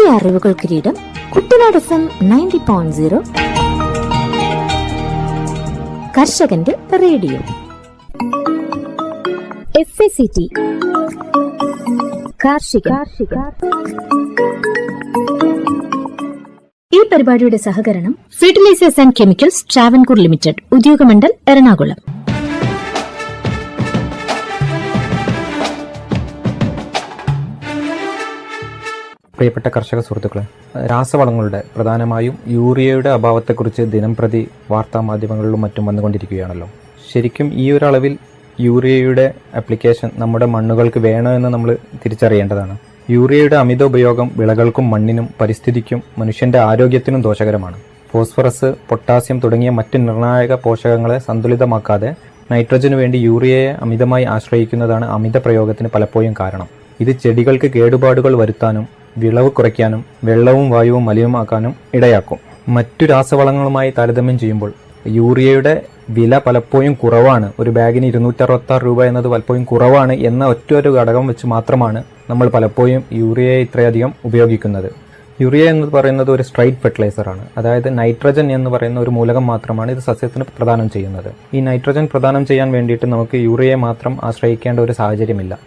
കൃഷി അറിവുകൾ കിരീടം കുട്ടനാട് FM 90.0 കർഷകന്റെ റേഡിയോ. FACT കാർഷിക. ഈ പരിപാടിയുടെ സഹകരണം fertilisers and chemicals Travancore limited, Udyogamandal, Ernakulam. പ്രിയപ്പെട്ട കർഷക സുഹൃത്തുക്കളെ, രാസവളങ്ങളുടെ പ്രധാനമായും യൂറിയയുടെ അഭാവത്തെക്കുറിച്ച് ദിനംപ്രതി വാർത്താമാധ്യമങ്ങളിലും മറ്റും വന്നുകൊണ്ടിരിക്കുകയാണല്ലോ. ശരിക്കും ഈ ഒരു അളവിൽ യൂറിയയുടെ ആപ്ലിക്കേഷൻ നമ്മുടെ മണ്ണുകൾക്ക് വേണോ എന്ന് നമ്മൾ തിരിച്ചറിയേണ്ടതാണ്. യൂറിയയുടെ അമിത ഉപയോഗം വിളകൾക്കും മണ്ണിനും പരിസ്ഥിതിക്കും മനുഷ്യന്റെ ആരോഗ്യത്തിനും ദോഷകരമാണ്. ഫോസ്ഫറസ്, പൊട്ടാസ്യം തുടങ്ങിയ മറ്റ് നിർണായക പോഷകങ്ങളെ സന്തുലിതമാക്കാതെ നൈട്രജനു വേണ്ടി യൂറിയയെ അമിതമായി ആശ്രയിക്കുന്നതാണ് അമിത പ്രയോഗത്തിന് പലപ്പോഴും കാരണം. ഇത് ചെടികൾക്ക് കേടുപാടുകൾ വരുത്താനും വിളവ് കുറയ്ക്കാനും വെള്ളവും വായുവും മലിനമാക്കാനും ഇടയാക്കും. മറ്റു രാസവളങ്ങളുമായി താരതമ്യം ചെയ്യുമ്പോൾ യൂറിയയുടെ വില പലപ്പോഴും കുറവാണ്. ഒരു ബാഗിന് 266 രൂപ എന്നത് പലപ്പോഴും കുറവാണ് എന്ന ഒറ്റൊരു ഘടകം വെച്ച് മാത്രമാണ് നമ്മൾ പലപ്പോഴും യൂറിയയെ ഇത്രയധികം ഉപയോഗിക്കുന്നത്. യൂറിയ എന്ന് പറയുന്നത് ഒരു സ്ട്രൈറ്റ് ഫെർട്ടിലൈസറാണ്. അതായത് നൈട്രജൻ എന്ന് പറയുന്ന ഒരു മൂലകം മാത്രമാണ് ഇത് സസ്യത്തിന് പ്രദാനം ചെയ്യുന്നത്. ഈ നൈട്രജൻ പ്രദാനം ചെയ്യാൻ വേണ്ടിയിട്ട് നമുക്ക് യൂറിയയെ മാത്രം ആശ്രയിക്കേണ്ട ഒരു സാഹചര്യമില്ല.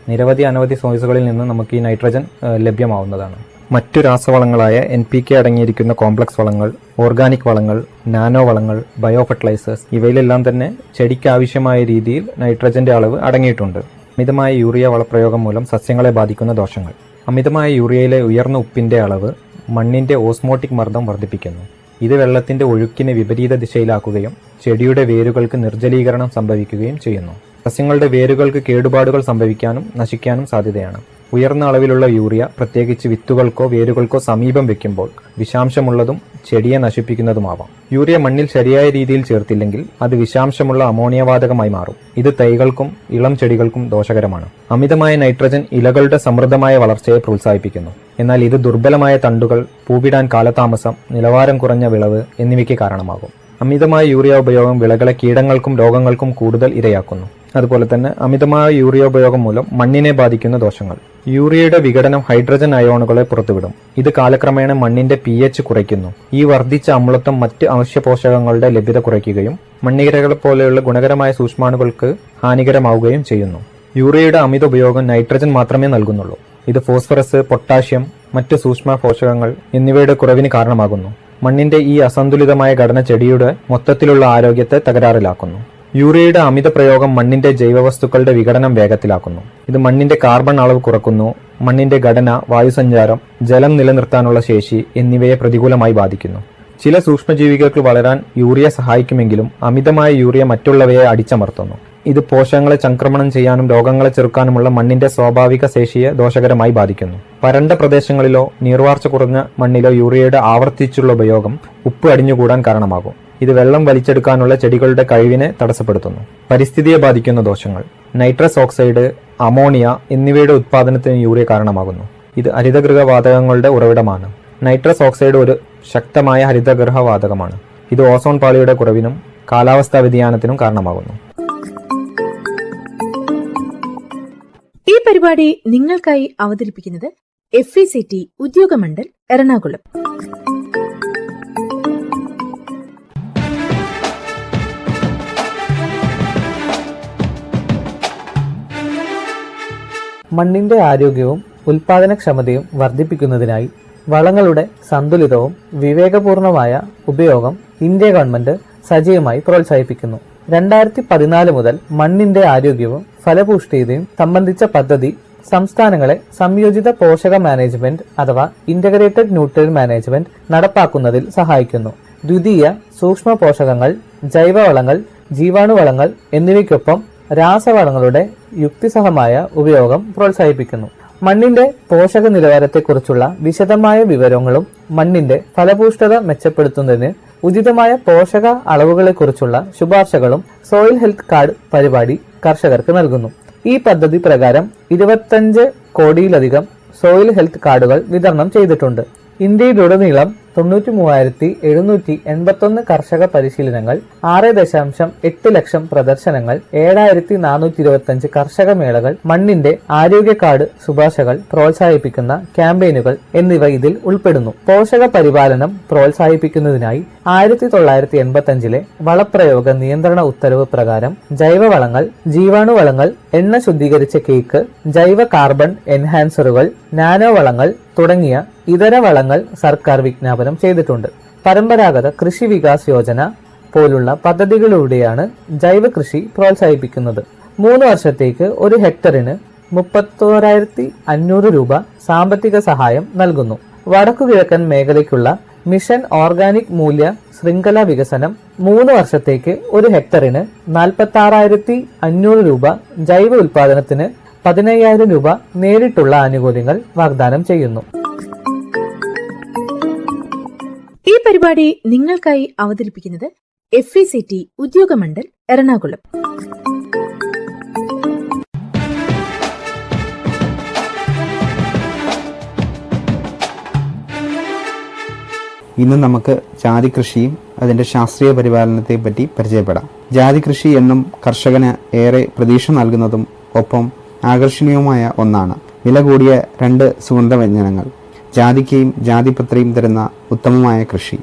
അനവധി സോഴ്സുകളിൽ നിന്ന് നമുക്ക് ഈ നൈട്രജൻ ലഭ്യമാവുന്നതാണ്. മറ്റു രാസവളങ്ങളായ NPK അടങ്ങിയിരിക്കുന്ന കോംപ്ലക്സ് വളങ്ങൾ, ഓർഗാനിക് വളങ്ങൾ, നാനോ വളങ്ങൾ, ബയോ ഫെർട്ടിലൈസേഴ്സ് ഇവയിലെല്ലാം തന്നെ ചെടിക്ക് ആവശ്യമായ രീതിയിൽ നൈട്രജന്റെ അളവ് അടങ്ങിയിട്ടുണ്ട്. അമിതമായ യൂറിയ വളപ്രയോഗം മൂലം സസ്യങ്ങളെ ബാധിക്കുന്ന ദോഷങ്ങൾ. അമിതമായ യൂറിയയിലെ ഉയർന്ന ഉപ്പിന്റെ അളവ് മണ്ണിന്റെ ഓസ്മോട്ടിക് മർദ്ദം വർദ്ധിപ്പിക്കുന്നു. ഇത് വെള്ളത്തിന്റെ ഒഴുക്കിനെ വിപരീത ദിശയിലാക്കുകയും ചെടിയുടെ വേരുകൾക്ക് നിർജ്ജലീകരണം സംഭവിക്കുകയും ചെയ്യുന്നു. സസ്യങ്ങളുടെ വേരുകൾക്ക് കേടുപാടുകൾ സംഭവിക്കാനും നശിക്കാനും സാധ്യതയാണ്. ഉയർന്ന അളവിലുള്ള യൂറിയ പ്രത്യേകിച്ച് വിത്തുകൾക്കോ വേരുകൾക്കോ സമീപം വെക്കുമ്പോൾ വിഷാംശമുള്ളതും ചെടിയെ നശിപ്പിക്കുന്നതുമാവാം. യൂറിയ മണ്ണിൽ ശരിയായ രീതിയിൽ ചേർത്തില്ലെങ്കിൽ അത് വിഷാംശമുള്ള അമോണിയ വാതകമായി മാറും. ഇത് തൈകൾക്കും ഇളം ചെടികൾക്കും ദോഷകരമാണ്. അമിതമായ നൈട്രജൻ ഇലകളുടെ സമൃദ്ധമായ വളർച്ചയെ പ്രോത്സാഹിപ്പിക്കുന്നു. എന്നാൽ ഇത് ദുർബലമായ തണ്ടുകൾ, പൂവിടാൻ കാലതാമസം, നിലവാരം കുറഞ്ഞ വിളവ് എന്നിവയ്ക്ക് കാരണമാകും. അമിതമായ യൂറിയ ഉപയോഗം വിളകളെ കീടങ്ങൾക്കും രോഗങ്ങൾക്കും കൂടുതൽ ഇരയാക്കുന്നു. അതുപോലെ തന്നെ അമിതമായ യൂറിയ ഉപയോഗം മൂലം മണ്ണിനെ ബാധിക്കുന്ന ദോഷങ്ങൾ. യൂറിയയുടെ വിഘടനം ഹൈഡ്രജൻ അയോണുകളെ പുറത്തുവിടും. ഇത് കാലക്രമേണ മണ്ണിന്റെ pH കുറയ്ക്കുന്നു. ഈ വർദ്ധിച്ച അമ്ലത്വം മറ്റ് അവശ്യ പോഷകങ്ങളുടെ ലഭ്യത കുറയ്ക്കുകയും മണ്ണിരകളെ പോലെയുള്ള ഗുണകരമായ സൂക്ഷ്മാണുക്കൾക്ക് ഹാനികരമാവുകയും ചെയ്യുന്നു. യൂറിയയുടെ അമിത ഉപയോഗം നൈട്രജൻ മാത്രമേ നൽകുന്നുള്ളൂ. ഇത് ഫോസ്ഫറസ്, പൊട്ടാഷ്യം, മറ്റ് സൂക്ഷ്മ പോഷകങ്ങൾ എന്നിവയുടെ കുറവിന് കാരണമാകുന്നു. മണ്ണിന്റെ ഈ അസന്തുലിതമായ ഘടന ചെടിയുടെ മൊത്തത്തിലുള്ള ആരോഗ്യത്തെ തകരാറിലാക്കുന്നു. യൂറിയയുടെ അമിത പ്രയോഗം മണ്ണിന്റെ ജൈവവസ്തുക്കളുടെ വിഘടനം വേഗത്തിലാക്കുന്നു. ഇത് മണ്ണിന്റെ കാർബൺ അളവ് കുറക്കുന്നു. മണ്ണിന്റെ ഘടന, വായുസഞ്ചാരം, ജലം നിലനിർത്താനുള്ള ശേഷി എന്നിവയെ പ്രതികൂലമായി ബാധിക്കുന്നു. ചില സൂക്ഷ്മജീവികൾക്ക് വളരാൻ യൂറിയ സഹായിക്കുമെങ്കിലും അമിതമായ യൂറിയ മറ്റുള്ളവയെ അടിച്ചമർത്തുന്നു. ഇത് പോഷകങ്ങളെ ചംക്രമണം ചെയ്യാനും രോഗങ്ങളെ ചെറുക്കാനുമുള്ള മണ്ണിന്റെ സ്വാഭാവിക ശേഷിയെ ദോഷകരമായി ബാധിക്കുന്നു. വരണ്ട പ്രദേശങ്ങളിലോ നീർവാർച്ച കുറഞ്ഞ മണ്ണിലോ യൂറിയയുടെ ആവർത്തിച്ചുള്ള ഉപയോഗം ഉപ്പ് അടിഞ്ഞുകൂടാൻ കാരണമാകും. ഇത് വെള്ളം വലിച്ചെടുക്കാനുള്ള ചെടികളുടെ കഴിവിനെ തടസ്സപ്പെടുത്തുന്നു. പരിസ്ഥിതിയെ ബാധിക്കുന്ന ദോഷങ്ങൾ. നൈട്രസ് ഓക്സൈഡ്, അമോണിയ എന്നിവയുടെ ഉത്പാദനത്തിന് യൂറിയ കാരണമാകുന്നു. ഇത് ഹരിതഗൃഹ വാതകങ്ങളുടെ ഉറവിടമാണ്. നൈട്രസ് ഓക്സൈഡ് ഒരു ശക്തമായ ഹരിതഗൃഹ വാതകമാണ്. ഇത് ഓസോൺ പാളിയുടെ കുറവിനും കാലാവസ്ഥാ വ്യതിയാനത്തിനും കാരണമാകുന്നു. ഈ പരിപാടി നിങ്ങൾക്കായി അവതരിപ്പിക്കുന്നത് FACT ഉദ്യോഗമണ്ഡൽ, എറണാകുളം. മണ്ണിന്റെ ആരോഗ്യവും ഉൽപാദനക്ഷമതയും വർദ്ധിപ്പിക്കുന്നതിനായി വളങ്ങളുടെ സന്തുലിതവും വിവേകപൂർണമായ ഉപയോഗം ഇന്ത്യ ഗവൺമെന്റ് സജീവമായി പ്രോത്സാഹിപ്പിക്കുന്നു. 2014 മുതൽ മണ്ണിന്റെ ആരോഗ്യവും ഫലപുഷ്ടിയും സംബന്ധിച്ച പദ്ധതി സംസ്ഥാനങ്ങളെ സംയോജിത പോഷക മാനേജ്മെന്റ് അഥവാ ഇന്റഗ്രേറ്റഡ് ന്യൂട്രിയൻ മാനേജ്മെന്റ് നടപ്പാക്കുന്നതിൽ സഹായിക്കുന്നു. ദ്വിതീയ സൂക്ഷ്മ പോഷകങ്ങൾ, ജൈവവളങ്ങൾ, ജീവാണുവളങ്ങൾ എന്നിവയ്ക്കൊപ്പം രാസവളങ്ങളുടെ യുക്തിസഹമായ ഉപയോഗം പ്രോത്സാഹിപ്പിക്കുന്നു. മണ്ണിന്റെ പോഷക നിലവാരത്തെക്കുറിച്ചുള്ള വിശദമായ വിവരങ്ങളും മണ്ണിന്റെ ഫലപുഷ്ടത മെച്ചപ്പെടുത്തുന്നതിന് ഉചിതമായ പോഷക അളവുകളെക്കുറിച്ചുള്ള ശുപാർശകളും സോയിൽ ഹെൽത്ത് കാർഡ് പരിപാടി കർഷകർക്ക് നൽകുന്നു. ഈ പദ്ധതി പ്രകാരം 25 കോടിയിലധികം സോയിൽ ഹെൽത്ത് കാർഡുകൾ വിതരണം ചെയ്തിട്ടുണ്ട്. ഇന്ത്യയിലുടനീളം 93,781 കർഷക പരിശീലനങ്ങൾ, 6.8 ലക്ഷം പ്രദർശനങ്ങൾ, 7,425 കർഷക മേളകൾ, മണ്ണിന്റെ ആരോഗ്യ കാർഡ് ശുപാർശകൾ പ്രോത്സാഹിപ്പിക്കുന്ന ക്യാമ്പയിനുകൾ എന്നിവ ഇതിൽ ഉൾപ്പെടുന്നു. പോഷക പരിപാലനം പ്രോത്സാഹിപ്പിക്കുന്നതിനായി 1985 വളപ്രയോഗ നിയന്ത്രണ ഉത്തരവ് പ്രകാരം ജൈവവളങ്ങൾ, ജീവാണുവളങ്ങൾ, എണ്ണ ശുദ്ധീകരിച്ച കേക്ക്, ജൈവ കാർബൺ എൻഹാൻസറുകൾ, നാനോ വളങ്ങൾ തുടങ്ങിയ ഇതര വളങ്ങൾ സർക്കാർ വിജ്ഞാപനം ചെയ്തിട്ടുണ്ട്. പരമ്പരാഗത കൃഷി വികാസ് യോജന പോലുള്ള പദ്ധതികളിലൂടെയാണ് ജൈവ കൃഷി പ്രോത്സാഹിപ്പിക്കുന്നത്. 3 വർഷത്തേക്ക് 1 ഹെക്ടറിന് 31,500 രൂപ സാമ്പത്തിക സഹായം നൽകുന്നു. വടക്കുകിഴക്കൻ മേഖലയ്ക്കുള്ള മിഷൻ ഓർഗാനിക് മൂല്യ ശൃംഖല വികസനം 3 വർഷത്തേക്ക് 1 ഹെക്ടറിന് 46,500 രൂപ, ജൈവ ഉൽപാദനത്തിന് 15,000 രൂപ നേരിട്ടുള്ള ആനുകൂല്യങ്ങൾ വാഗ്ദാനം ചെയ്യുന്നു. ഈ പരിപാടി നിങ്ങൾക്കായി അവതരിപ്പിക്കുന്നത് FECT ഉദ്യോഗമണ്ഡൽ എറണാകുളം. ഇന്ന് നമുക്ക് ജാതി കൃഷിയും അതിന്റെ ശാസ്ത്രീയ പരിപാലനത്തെ പറ്റി പരിചയപ്പെടാം. ജാതി കൃഷി എന്നും കർഷകന് ഏറെ പ്രതീക്ഷ നൽകുന്നതും ഒപ്പം ആകർഷണീയവുമായ ഒന്നാണ്. വില കൂടിയ 2 സുഗന്ധവ്യഞ്ജനങ്ങൾ, ജാതിക്കയും ജാതിപത്രിയും തരുന്ന ഉത്തമമായ കൃഷി,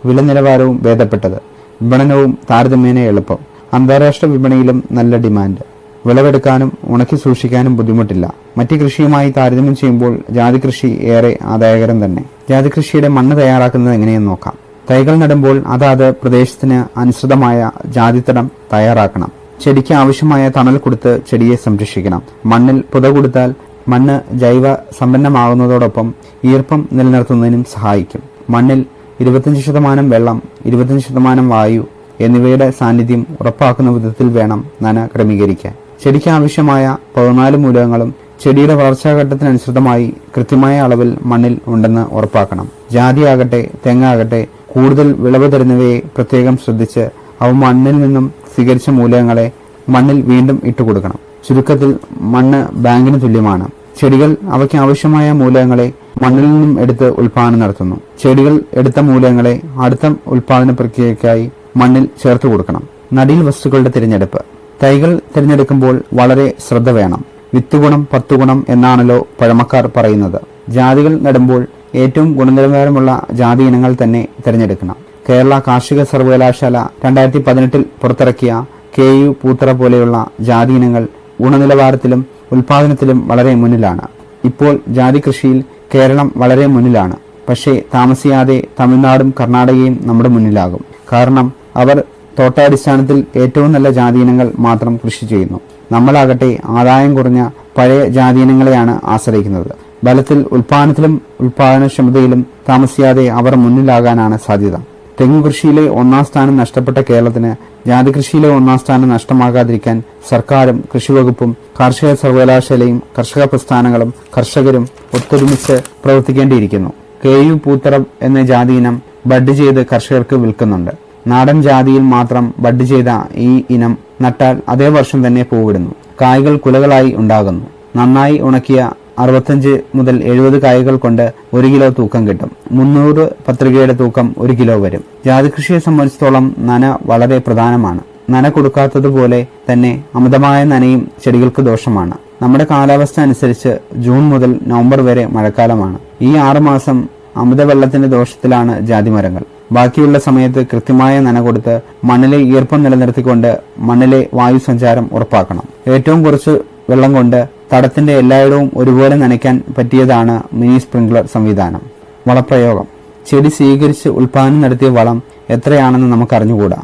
വില നിലവാരവും ഭേദപ്പെട്ടത്, വിപണനവും താരതമ്യേന എളുപ്പം, അന്താരാഷ്ട്ര വിപണിയിലും നല്ല ഡിമാൻഡ്, വിളവെടുക്കാനും ഉണക്കി സൂക്ഷിക്കാനും ബുദ്ധിമുട്ടില്ല. മറ്റ് കൃഷിയുമായി താരതമ്യം ചെയ്യുമ്പോൾ ജാതി കൃഷി ഏറെ ആദായകരം തന്നെ. ജാതി കൃഷിയുടെ മണ്ണ് തയ്യാറാക്കുന്നത് എങ്ങനെയെന്ന് നോക്കാം. തൈകൾ നടുമ്പോൾ അതാത് പ്രദേശത്തിന് അനുസൃതമായ ജാതിത്തടം തയ്യാറാക്കണം. ചെടിക്ക് ആവശ്യമായ തണൽ കൊടുത്ത് ചെടിയെ സംരക്ഷിക്കണം. മണ്ണിൽ പുത കൊടുത്താൽ മണ്ണ് ജൈവ സമ്പന്നമാകുന്നതോടൊപ്പം ഈർപ്പം നിലനിർത്തുന്നതിനും സഹായിക്കും. മണ്ണിൽ 25% വെള്ളം, 25% വായു എന്നിവയുടെ സാന്നിധ്യം ഉറപ്പാക്കുന്ന വിധത്തിൽ വേണം നന ക്രമീകരിക്കാൻ. ചെടിക്ക് ആവശ്യമായ 14 മൂലകങ്ങളും ചെടിയുടെ വളർച്ചാഘട്ടത്തിനനുസൃതമായി കൃത്യമായ അളവിൽ മണ്ണിൽ ഉണ്ടെന്ന് ഉറപ്പാക്കണം. ജാതിയാകട്ടെ തെങ്ങാകട്ടെ കൂടുതൽ വിളവ് തരുന്നവയെ പ്രത്യേകം ശ്രദ്ധിച്ച് അവ മണ്ണിൽ നിന്നും സ്വീകരിച്ച മൂലകങ്ങളെ മണ്ണിൽ വീണ്ടും ഇട്ടുകൊടുക്കണം. ചുരുക്കത്തിൽ മണ്ണ് ബാങ്കിന് തുല്യമാണ്. ചെടികൾ അവയ്ക്ക് ആവശ്യമായ മൂലകങ്ങളെ മണ്ണിൽ നിന്നും എടുത്ത് ഉൽപാദനം നടത്തുന്നു. ചെടികൾ എടുത്ത മൂലകങ്ങളെ അടുത്ത ഉൽപാദന പ്രക്രിയയ്ക്കായി മണ്ണിൽ ചേർത്ത് കൊടുക്കണം. നടീൽ വസ്തുക്കളുടെ തിരഞ്ഞെടുപ്പ്. തൈകൾ തിരഞ്ഞെടുക്കുമ്പോൾ വളരെ ശ്രദ്ധ വേണം. 10 ഗുണം 10 ഗുണം എന്നാണല്ലോ പഴമക്കാർ പറയുന്നത്. ജാതികൾ നടുമ്പോൾ ഏറ്റവും ഗുണനിലവാരമുള്ള ജാതി ഇനങ്ങൾ തന്നെ തിരഞ്ഞെടുക്കണം. കേരള കാർഷിക സർവകലാശാല 2018 പുറത്തിറക്കിയ KU പൂത്തറ പോലെയുള്ള ജാതി ഇനങ്ങൾ ഗുണനിലവാരത്തിലും ഉൽപാദനത്തിലും വളരെ മുന്നിലാണ്. ഇപ്പോൾ ജാതി കൃഷിയിൽ കേരളം വളരെ മുന്നിലാണ്. പക്ഷേ താമസിയാതെ തമിഴ്നാടും കർണാടകയും നമ്മുടെ മുന്നിലാകും. കാരണം അവർ തോട്ടാടിസ്ഥാനത്തിൽ ഏറ്റവും നല്ല ജാതിയിനങ്ങൾ മാത്രം കൃഷി ചെയ്യുന്നു. നമ്മളാകട്ടെ ആദായം കുറഞ്ഞ പഴയ ജാതിയിനങ്ങളെയാണ് ആശ്രയിക്കുന്നത്. ബലത്തിൽ ഉൽപാദനത്തിലും ഉൽപാദനക്ഷമതയിലും താമസിയാതെ അവർ മുന്നിലാകാനാണ് സാധ്യത. തെങ്ങു കൃഷിയിലെ 1ാം സ്ഥാനം നഷ്ടപ്പെട്ട കേരളത്തിന് ജാതി കൃഷിയിലെ 1ാം സ്ഥാനം നഷ്ടമാകാതിരിക്കാൻ സർക്കാരും കൃഷിവകുപ്പും കാർഷിക സർവകലാശാലയും കർഷക പ്രസ്ഥാനങ്ങളും കർഷകരും ഒത്തൊരുമിച്ച് പ്രവർത്തിക്കേണ്ടിയിരിക്കുന്നു. KU പൂത്തറ എന്ന ജാതി ഇനം ബഡ് ചെയ്ത് കർഷകർക്ക് വിൽക്കുന്നുണ്ട്. നാടൻ ജാതിയിൽ മാത്രം ബഡ് ചെയ്ത ഈ ഇനം നട്ടാൽ അതേ വർഷം തന്നെ പൂവിടുന്നു. കായ്കൾ കുലകളായി ഉണ്ടാകുന്നു. നന്നായി ഉണക്കിയ 65 മുതൽ 70 കായകൾ കൊണ്ട് 1 കിലോ തൂക്കം കിട്ടും. 300 പത്രികയുടെ തൂക്കം 1 കിലോ വരും. ജാതി കൃഷിയെ സംബന്ധിച്ചിടത്തോളം നന വളരെ പ്രധാനമാണ്. നന കൊടുക്കാത്തതുപോലെ തന്നെ അമിതമായ നനയും ചെടികൾക്ക് ദോഷമാണ്. നമ്മുടെ കാലാവസ്ഥ അനുസരിച്ച് ജൂൺ മുതൽ നവംബർ വരെ മഴക്കാലമാണ്. ഈ 6 മാസം അമിത വെള്ളത്തിന്റെ ദോഷത്തിലാണ് ജാതിമരങ്ങൾ. ബാക്കിയുള്ള സമയത്ത് കൃത്യമായ നന കൊടുത്ത് മണ്ണിലെ ഈർപ്പം നിലനിർത്തിക്കൊണ്ട് മണ്ണിലെ വായു സഞ്ചാരം ഉറപ്പാക്കണം. ഏറ്റവും കുറച്ച് വെള്ളം കൊണ്ട് തടത്തിന്റെ എല്ലായിടവും ഒരുപോലെ നനയ്ക്കാൻ പറ്റിയതാണ് മിനി സ്പ്രിംഗ്ലർ സംവിധാനം. വളപ്രയോഗം. ചെടി സ്വീകരിച്ച് ഉൽപാദനം നടത്തിയ വളം എത്രയാണെന്ന് നമുക്ക് അറിഞ്ഞുകൂടാ.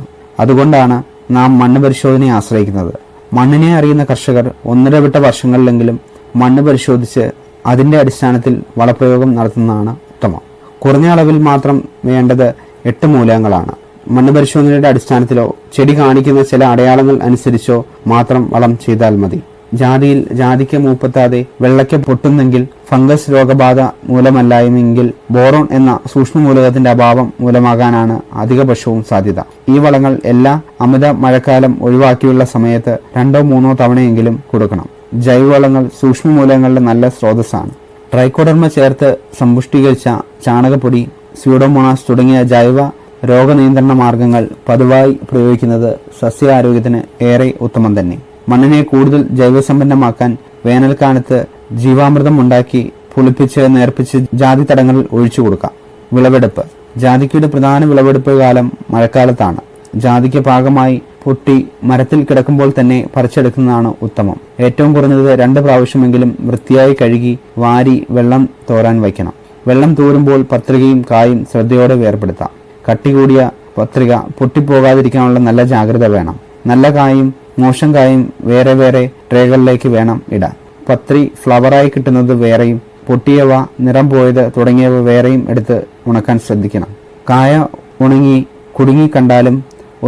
അതുകൊണ്ടാണ് നാം മണ്ണ് പരിശോധനയെ ആശ്രയിക്കുന്നത്. മണ്ണിനെ അറിയുന്ന കർഷകർ ഒന്നിടവിട്ട വർഷങ്ങളിലെങ്കിലും മണ്ണ് പരിശോധിച്ച് അതിന്റെ അടിസ്ഥാനത്തിൽ വളപ്രയോഗം നടത്തുന്നതാണ് ഉത്തമം. കുറഞ്ഞ അളവിൽ മാത്രം വേണ്ടത് 8 മൂലകങ്ങളാണ്. മണ്ണ് പരിശോധനയുടെ അടിസ്ഥാനത്തിലോ ചെടി കാണിക്കുന്ന ചില അടയാളങ്ങൾ അനുസരിച്ചോ മാത്രം വളം ചെയ്താൽ മതി. ജാതിയിൽ ജാതിക്ക മൂപ്പത്താതെ വെള്ളയ്ക്ക പൊട്ടുന്നെങ്കിൽ ഫംഗസ് രോഗബാധ മൂലമല്ലായെങ്കിൽ ബോറോൺ എന്ന സൂക്ഷ്മ മൂലകത്തിന്റെ അഭാവം മൂലമാകാനാണ് അധികപക്ഷവും സാധ്യത. ഈ വളങ്ങൾ എല്ലാ അമിത മഴക്കാലം ഒഴിവാക്കിയുള്ള സമയത്ത് 2 or 3 തവണയെങ്കിലും കൊടുക്കണം. ജൈവവളങ്ങൾ സൂക്ഷ്മ മൂലകങ്ങളുടെ നല്ല സ്രോതസ്സാണ്. ട്രൈക്കോഡർമ ചേർത്ത് സമ്പുഷ്ടീകരിച്ച ചാണകപ്പൊടി സ്യൂഡോമോണാസ് തുടങ്ങിയ ജൈവ രോഗനിയന്ത്രണ മാർഗങ്ങൾ പതിവായി പ്രയോഗിക്കുന്നത് സസ്യാരോഗ്യത്തിന് ഏറെ ഉത്തമം തന്നെ. മണ്ണിനെ കൂടുതൽ ജൈവസമ്പന്നമാക്കാൻ വേനൽക്കാലത്ത് ജീവാമൃതം ഉണ്ടാക്കി പുളിപ്പിച്ച് നേർപ്പിച്ച് ജാതി തടങ്ങളിൽ ഒഴിച്ചു കൊടുക്കാം. വിളവെടുപ്പ്. ജാതിക്കയുടെ പ്രധാന വിളവെടുപ്പ് കാലം മഴക്കാലത്താണ്. ജാതിക്ക് പാകമായി പൊട്ടി മരത്തിൽ കിടക്കുമ്പോൾ തന്നെ പറിച്ചെടുക്കുന്നതാണ് ഉത്തമം. ഏറ്റവും കുറഞ്ഞത് 2 പ്രാവശ്യമെങ്കിലും വൃത്തിയായി കഴുകി വാരി വെള്ളം തോരാൻ വയ്ക്കണം. വെള്ളം തോരുമ്പോൾ പത്രികയും കായും ശ്രദ്ധയോടെ വേർപെടുത്താം. കട്ടി കൂടിയ പത്രിക പൊട്ടിപ്പോകാതിരിക്കാനുള്ള നല്ല ജാഗ്രത വേണം. നല്ല കായും മോശം കായും വേറെ വേറെ ട്രേകളിലേക്ക് വേണം ഇടാൻ. പത്രി ഫ്ലവറായി കിട്ടുന്നത് വേറെയും പൊട്ടിയവ നിറം പോയത് തുടങ്ങിയവ വേറെയും എടുത്ത് ഉണക്കാൻ ശ്രദ്ധിക്കണം. കായ ഉണങ്ങി കുടുങ്ങി കണ്ടാലും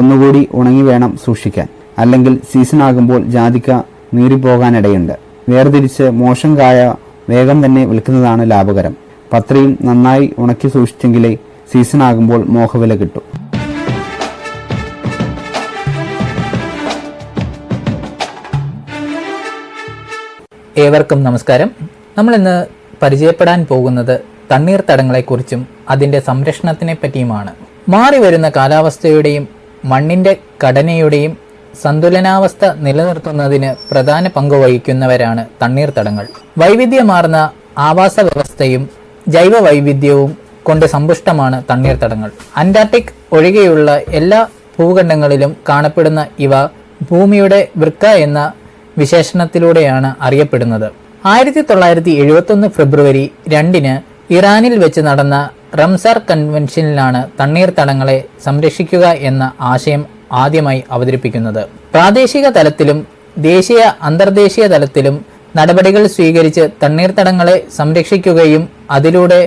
ഒന്നുകൂടി ഉണങ്ങി വേണം സൂക്ഷിക്കാൻ. അല്ലെങ്കിൽ സീസൺ ആകുമ്പോൾ ജാതിക്ക നീറിപ്പോകാനിടയുണ്ട്. വേർതിരിച്ച് മോശം കായ വേഗം തന്നെ വിൽക്കുന്നതാണ് ലാഭകരം. പത്രിയും നന്നായി ഉണക്കി സൂക്ഷിച്ചെങ്കിലേ സീസൺ ആകുമ്പോൾ മോഹവില കിട്ടും. ഏവർക്കും നമസ്കാരം. നമ്മൾ ഇന്ന് പരിചയപ്പെടാൻ പോകുന്നത് തണ്ണീർത്തടങ്ങളെക്കുറിച്ചും അതിൻ്റെ സംരക്ഷണത്തിനെ പറ്റിയുമാണ്. മാറി വരുന്ന കാലാവസ്ഥയുടെയും മണ്ണിൻ്റെ ഘടനയുടെയും സന്തുലനാവസ്ഥ നിലനിർത്തുന്നതിന് പ്രധാന പങ്ക് വഹിക്കുന്നവരാണ് തണ്ണീർത്തടങ്ങൾ. വൈവിധ്യമാർന്ന ആവാസ വ്യവസ്ഥയും ജൈവ വൈവിധ്യവും കൊണ്ട് സമ്പുഷ്ടമാണ് തണ്ണീർത്തടങ്ങൾ. അന്റാർട്ടിക് ഒഴികെയുള്ള എല്ലാ ഭൂഖണ്ഡങ്ങളിലും കാണപ്പെടുന്ന ഇവ ഭൂമിയുടെ വൃക്ക എന്ന വിശേഷണത്തിലൂടെയാണ് അറിയപ്പെടുന്നത്. 1971 ഫെബ്രുവരി 2 ഇറാനിൽ വെച്ച് നടന്ന റംസാർ കൺവെൻഷനിലാണ് തണ്ണീർത്തടങ്ങളെ സംരക്ഷിക്കുക എന്ന ആശയം ആദ്യമായി അവതരിപ്പിക്കുന്നത്. പ്രാദേശിക തലത്തിലും ദേശീയ അന്തർദേശീയ തലത്തിലും നടപടികൾ സ്വീകരിച്ച് തണ്ണീർത്തടങ്ങളെ സംരക്ഷിക്കുകയും അതിലൂടെ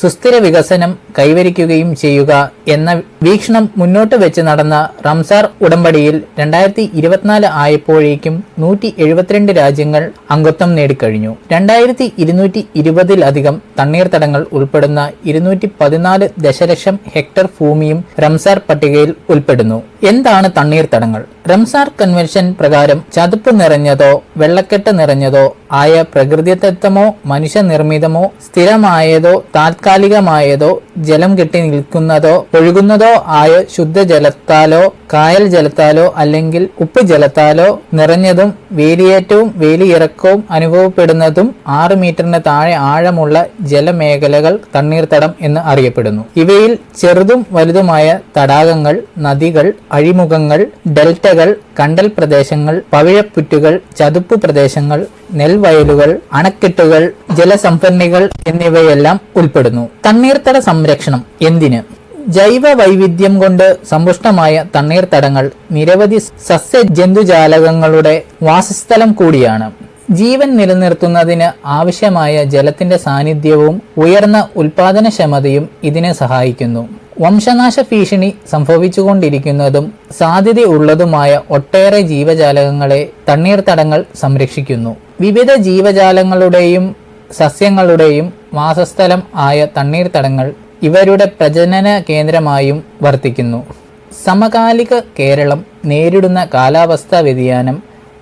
സുസ്ഥിര വികസനം കൈവരിക്കുകയും ചെയ്യുക എന്ന വീക്ഷണം മുന്നോട്ട് വെച്ച് നടന്ന റംസാർ ഉടമ്പടിയിൽ 2024 ആയപ്പോഴേക്കും 172 രാജ്യങ്ങൾ അംഗത്വം നേടിക്കഴിഞ്ഞു. 2220-ലധികം തണ്ണീർത്തടങ്ങൾ ഉൾപ്പെടുന്ന 214 ദശലക്ഷം ഹെക്ടർ ഭൂമിയും റംസാർ പട്ടികയിൽ ഉൾപ്പെടുന്നു. എന്താണ് തണ്ണീർത്തടങ്ങൾ? റംസാർ കൺവെൻഷൻ പ്രകാരം ചതുപ്പ് നിറഞ്ഞതോ വെള്ളക്കെട്ട് നിറഞ്ഞതോ ആയ പ്രകൃതിദത്തമോ മനുഷ്യനിർമ്മിതമോ സ്ഥിരമായതോ താൽക്കാലികമായതോ ജലം കെട്ടി നിൽക്കുന്നതോ ഒഴുകുന്നതോ ആയ ശുദ്ധജലത്താലോ കായൽ ജലത്താലോ അല്ലെങ്കിൽ ഉപ്പ് ജലത്താലോ നിറഞ്ഞതും വേലിയേറ്റവും വേലിയിറക്കവും അനുഭവപ്പെടുന്നതും 6 മീറ്ററിന് താഴെ ആഴമുള്ള ജലമേഖലകൾ തണ്ണീർത്തടം എന്ന് അറിയപ്പെടുന്നു. ഇവയിൽ ചെറുതും വലുതുമായ തടാകങ്ങൾ, നദികൾ, അഴിമുഖങ്ങൾ, ഡെൽറ്റകൾ, കണ്ടൽ പ്രദേശങ്ങൾ, പവിഴപ്പുറ്റുകൾ, ചതുപ്പ് പ്രദേശങ്ങൾ, നെൽവയലുകൾ, അണക്കെട്ടുകൾ, ജലസംഭരണികൾ എന്നിവയെല്ലാം ഉൾപ്പെടുന്നു. തണ്ണീർത്തട സംരക്ഷണം എന്തിന്? ജൈവ വൈവിധ്യം കൊണ്ട് സമ്പുഷ്ടമായ തണ്ണീർത്തടങ്ങൾ നിരവധി സസ്യജന്തുജാലകങ്ങളുടെ വാസസ്ഥലം കൂടിയാണ്. ജീവൻ നിലനിർത്തുന്നതിന് ആവശ്യമായ ജലത്തിന്റെ സാന്നിധ്യവും ഉയർന്ന ഉൽപാദനക്ഷമതയും ഇതിനെ സഹായിക്കുന്നു. വംശനാശ ഭീഷണി സംഭവിച്ചുകൊണ്ടിരിക്കുന്നതും സാധ്യതയുള്ളതുമായ ഒട്ടേറെ ജീവജാലകങ്ങളെ തണ്ണീർത്തടങ്ങൾ സംരക്ഷിക്കുന്നു. വിവിധ ജീവജാലങ്ങളുടെയും സസ്യങ്ങളുടെയും വാസസ്ഥലം ആയ തണ്ണീർത്തടങ്ങൾ ഇവരുടെ പ്രജനന കേന്ദ്രമായും വർത്തിക്കുന്നു. സമകാലിക കേരളം നേരിടുന്ന കാലാവസ്ഥാ വ്യതിയാനം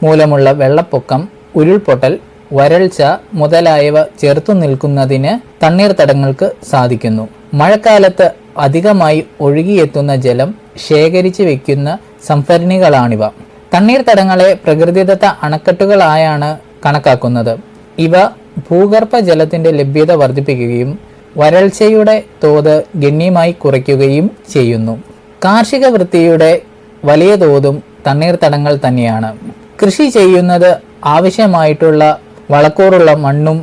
മൂലമുള്ള വെള്ളപ്പൊക്കം, ഉരുൾപൊട്ടൽ, വരൾച്ച മുതലായവ ചെറുത്തു നിൽക്കുന്നതിന് തണ്ണീർത്തടങ്ങൾക്ക് സാധിക്കുന്നു. മഴക്കാലത്ത് അധികമായി ഒഴുകിയെത്തുന്ന ജലം ശേഖരിച്ചു വയ്ക്കുന്ന സംഭരണികളാണിവ. തണ്ണീർത്തടങ്ങളെ പ്രകൃതിദത്ത അണക്കെട്ടുകളായാണ് കണക്കാക്കുന്നത്. ഇവ ഭൂഗർഭ ജലത്തിന്റെ ലഭ്യത വർദ്ധിപ്പിക്കുകയും വരൾച്ചയുടെ തോത് ഗണ്യമായി കുറയ്ക്കുകയും ചെയ്യുന്നു. കാർഷിക വൃത്തിയുടെ വലിയ തോതും തണ്ണീർത്തടങ്ങൾ തന്നെയാണ്. കൃഷി ചെയ്യുന്നത് ആവശ്യമായിട്ടുള്ള വളക്കൂറുള്ള മണ്ണും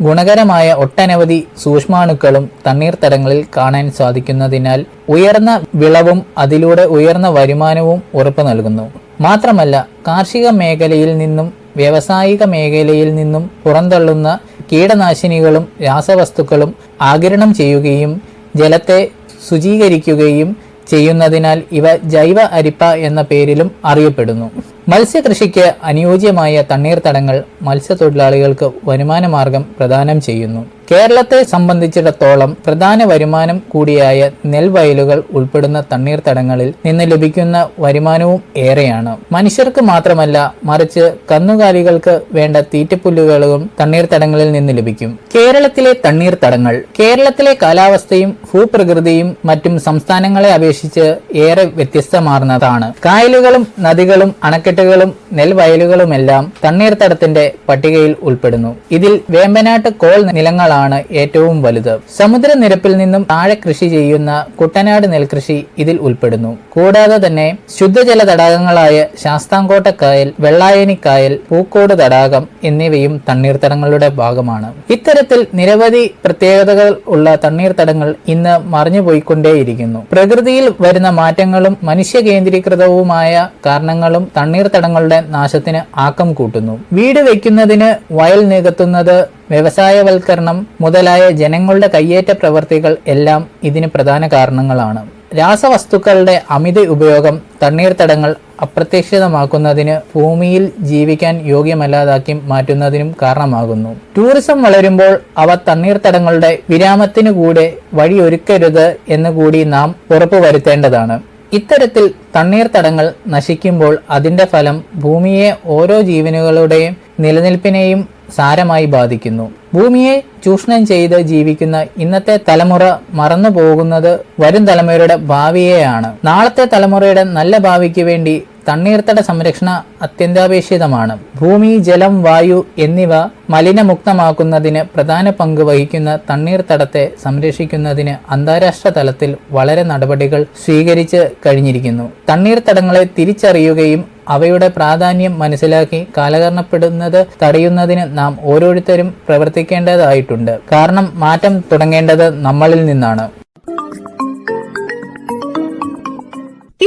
ഗുണകരമായ ഒട്ടനവധി സൂക്ഷ്മാണുക്കളും തണ്ണീർത്തടങ്ങളിൽ കാണാൻ സാധിക്കുന്നതിനാൽ ഉയർന്ന വിളവും അതിലൂടെ ഉയർന്ന വരുമാനവും ഉറപ്പു നൽകുന്നു. മാത്രമല്ല, കാർഷിക മേഖലയിൽ നിന്നും വ്യാവസായിക മേഖലയിൽ നിന്നും പുറന്തള്ളുന്ന കീടനാശിനികളും രാസവസ്തുക്കളും ആഗിരണം ചെയ്യുകയും ജലത്തെ ശുചീകരിക്കുകയും ചെയ്യുന്നതിനാൽ ഇവ ജൈവ അരിപ്പ എന്ന പേരിലും അറിയപ്പെടുന്നു. മത്സ്യകൃഷിക്ക് അനുയോജ്യമായ തണ്ണീർത്തടങ്ങൾ മത്സ്യത്തൊഴിലാളികൾക്ക് വരുമാന മാർഗം പ്രദാനം ചെയ്യുന്നു. കേരളത്തെ സംബന്ധിച്ചിടത്തോളം പ്രധാന വരുമാനം കൂടിയായ നെൽവയലുകൾ ഉൾപ്പെടുന്ന തണ്ണീർത്തടങ്ങളിൽ നിന്ന് ലഭിക്കുന്ന വരുമാനവും ഏറെയാണ്. മനുഷ്യർക്ക് മാത്രമല്ല, മറിച്ച് കന്നുകാലികൾക്ക് വേണ്ട തീറ്റപ്പുല്ലുകളും തണ്ണീർത്തടങ്ങളിൽ നിന്ന് ലഭിക്കും. കേരളത്തിലെ തണ്ണീർത്തടങ്ങൾ കേരളത്തിലെ കാലാവസ്ഥയും ഭൂപ്രകൃതിയും മറ്റും സംസ്ഥാനങ്ങളെ അപേക്ഷിച്ച് ഏറെ വ്യത്യസ്തമാർന്നതാണ്. കായലുകളും നദികളും അണക്കെട്ടുകളും നെൽവയലുകളുമെല്ലാം തണ്ണീർത്തടത്തിന്റെ പട്ടികയിൽ ഉൾപ്പെടുന്നു. ഇതിൽ വേമ്പനാട്ട് കോൾ നിലങ്ങളാണ് ഏറ്റവും വലുത്. സമുദ്രനിരപ്പിൽ നിന്നും താഴെ കൃഷി ചെയ്യുന്ന കുട്ടനാട് നെൽകൃഷി ഇതിൽ ഉൾപ്പെടുന്നു. കൂടാതെ തന്നെ ശുദ്ധജല തടാകങ്ങളായ ശാസ്താംകോട്ട കായൽ, വെള്ളായണി കായൽ, പൂക്കോട് തടാകം എന്നിവയും തണ്ണീർത്തടങ്ങളുടെ ഭാഗമാണ്. ഇത്തരത്തിൽ നിരവധി പ്രത്യേകതകൾ ഉള്ള തണ്ണീർത്തടങ്ങൾ ഇന്ന് മറഞ്ഞുപോയിക്കൊണ്ടേയിരിക്കുന്നു. പ്രകൃതിയിൽ വരുന്ന മാറ്റങ്ങളും മനുഷ്യ കേന്ദ്രീകൃതവുമായ കാരണങ്ങളും തണ്ണീർത്തടങ്ങളുടെ നാശത്തിന് ആക്കം കൂട്ടുന്നു. വീട് വയ്ക്കുന്നതിന് വയൽ നികത്തുന്നത്, വ്യവസായവൽക്കരണം മുതലായ ജനങ്ങളുടെ കയ്യേറ്റ പ്രവർത്തികൾ എല്ലാം ഇതിന് പ്രധാന കാരണങ്ങളാണ്. രാസവസ്തുക്കളുടെ അമിത ഉപയോഗം തണ്ണീർത്തടങ്ങൾ അപ്രത്യക്ഷിതമാക്കുന്നതിന്, ഭൂമിയിൽ ജീവിക്കാൻ യോഗ്യമല്ലാതാക്കി മാറ്റുന്നതിനും കാരണമാകുന്നു. ടൂറിസം വളരുമ്പോൾ അവ തണ്ണീർത്തടങ്ങളുടെ വിരാമത്തിനു കൂടെ വഴിയൊരുക്കരുത് എന്നുകൂടി നാം ഉറപ്പുവരുത്തേണ്ടതാണ്. ഇത്തരത്തിൽ തണ്ണീർത്തടങ്ങൾ നശിക്കുമ്പോൾ അതിന്റെ ഫലം ഭൂമിയെ, ഓരോ ജീവനുകളുടെയും നിലനിൽപ്പിനെയും സാരമായി ബാധിക്കുന്നു. ഭൂമിയെ ചൂഷണം ചെയ്ത് ജീവിക്കുന്ന ഇന്നത്തെ തലമുറ മറന്നു പോകുന്നത് വരും തലമുറയുടെ ഭാവിയെയാണ്. നാളത്തെ തലമുറയുടെ നല്ല ഭാവിക്ക് വേണ്ടി തണ്ണീർത്തട സംരക്ഷണ അത്യന്താപേക്ഷിതമാണ്. ഭൂമി, ജലം, വായു എന്നിവ മലിനമുക്തമാക്കുന്നതിന് പ്രധാന പങ്ക് വഹിക്കുന്ന തണ്ണീർത്തടത്തെ സംരക്ഷിക്കുന്നതിന് അന്താരാഷ്ട്ര തലത്തിൽ വളരെ നടപടികൾ സ്വീകരിച്ച് കഴിഞ്ഞിരിക്കുന്നു. തണ്ണീർത്തടങ്ങളെ തിരിച്ചറിയുകയും അവയുടെ പ്രാധാന്യം മനസ്സിലാക്കി കാലഹരണപ്പെടുന്നത് തടയുന്നതിന് നാം ഓരോരുത്തരും പ്രവർത്തിക്കേണ്ടതായിട്ടുണ്ട്. കാരണം മാറ്റം തുടങ്ങേണ്ടത് നമ്മളിൽ നിന്നാണ്.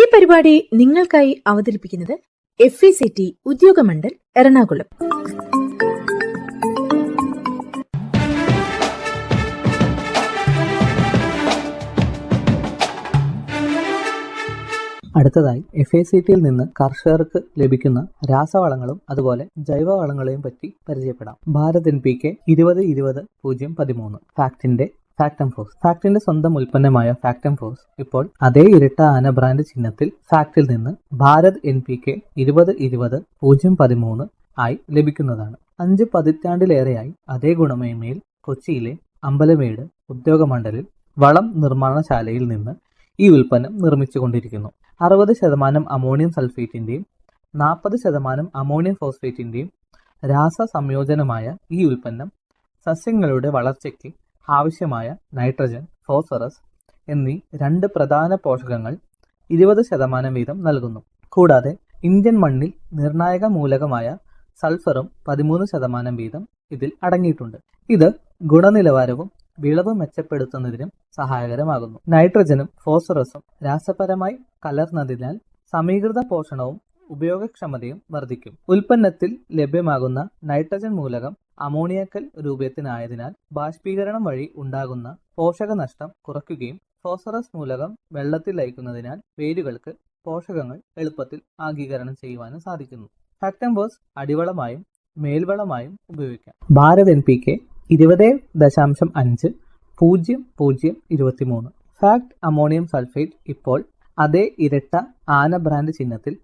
ഈ പരിപാടി നിങ്ങൾക്കായി അവതരിപ്പിക്കുന്നത് FECT ഉദ്യോഗമണ്ഡൽ എറണാകുളം. അടുത്തതായി FACTയിൽ നിന്ന് കർഷകർക്ക് ലഭിക്കുന്ന രാസവളങ്ങളും അതുപോലെ ജൈവവളങ്ങളെയും പറ്റി പരിചയപ്പെടാം. ഭാരത് NPK 20-20-013 ഫാക്ടിന്റെ സ്വന്തം ഉൽപ്പന്നമായ ഫാക്ടംഫോസ് ഇപ്പോൾ അതേ ഇരട്ട ആന ബ്രാൻഡ് ചിഹ്നത്തിൽ ഫാക്ടിൽ നിന്ന് ഭാരത് NPK 20-20-013 ആയി ലഭിക്കുന്നതാണ്. 5 പതിറ്റാണ്ടിലേറെയായി അതേ ഗുണമേന്മയിൽ കൊച്ചിയിലെ അമ്പലമേട് ഉദ്യോഗമണ്ഡലിൽ വളം നിർമ്മാണശാലയിൽ നിന്ന് ഈ ഉൽപ്പന്നം നിർമ്മിച്ചുകൊണ്ടിരിക്കുന്നു. 60% അമോണിയം സൾഫേറ്റിന്റെയും 40% അമോണിയം ഫോസ്ഫേറ്റിന്റെയും രാസ സംയോജനമായ ഈ ഉൽപ്പന്നം സസ്യങ്ങളുടെ വളർച്ചയ്ക്ക് ആവശ്യമായ നൈട്രജൻ, ഫോസ്ഫറസ് എന്നീ 2 പ്രധാന പോഷകങ്ങൾ 20% വീതം നൽകുന്നു. കൂടാതെ ഇന്ത്യൻ മണ്ണിൽ നിർണായക മൂലകമായ സൾഫറും 13% വീതം ഇതിൽ അടങ്ങിയിട്ടുണ്ട്. ഇത് ഗുണനിലവാരവും വിളവ് മെച്ചപ്പെടുത്തുന്നതിനും സഹായകരമാകുന്നു. നൈട്രജനും ഫോസ്ഫറസും രാസപരമായി കലർന്നതിനാൽ സമീകൃത പോഷണവും ഉപയോഗക്ഷമതയും വർദ്ധിക്കും. ഉൽപ്പന്നത്തിൽ ലഭ്യമാകുന്ന നൈട്രജൻ മൂലകം അമോണിയക്കൽ രൂപത്തിനായതിനാൽ ബാഷ്പീകരണം വഴി ഉണ്ടാകുന്ന പോഷകനഷ്ടം കുറയ്ക്കുകയും ഫോസ്ഫറസ് മൂലകം വെള്ളത്തിൽ ലയിക്കുന്നതിനാൽ വേരുകൾക്ക് പോഷകങ്ങൾ എളുപ്പത്തിൽ ആഗീകരണം ചെയ്യുവാനും സാധിക്കുന്നു. ഫാക്ടംഫോസ് അടിവളമായും മേൽവളമായും ഉപയോഗിക്കാം. Bharat NPK 20.5-00-23 fact ammonium sulphate ഇപ്പോൾ അതേ ഇരട്ട ആന ബ്രാൻഡ് ചിഹ്നത്തിൽ